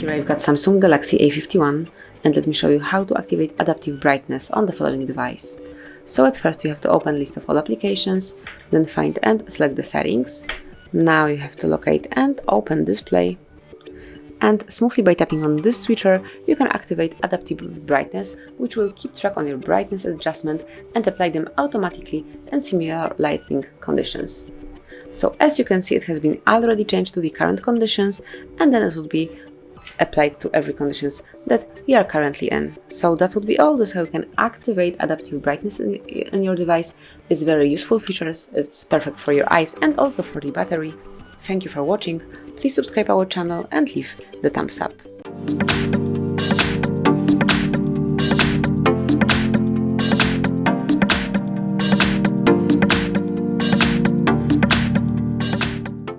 Here I've got Samsung Galaxy A51, and let me show you how to activate adaptive brightness on the following device. So at first you have to open list of all applications, then find and select the settings. Now you have to locate and open display. And smoothly by tapping on this switcher, you can activate adaptive brightness, which will keep track on your brightness adjustment and apply them automatically in similar lighting conditions. So as you can see, it has been already changed to the current conditions, and then it will be applied to every conditions that we are currently in. So that would be all. This is how you can activate adaptive brightness in your device. It's very useful features. It's perfect for your eyes and also for the battery. Thank you for watching. Please subscribe our channel and leave the thumbs up.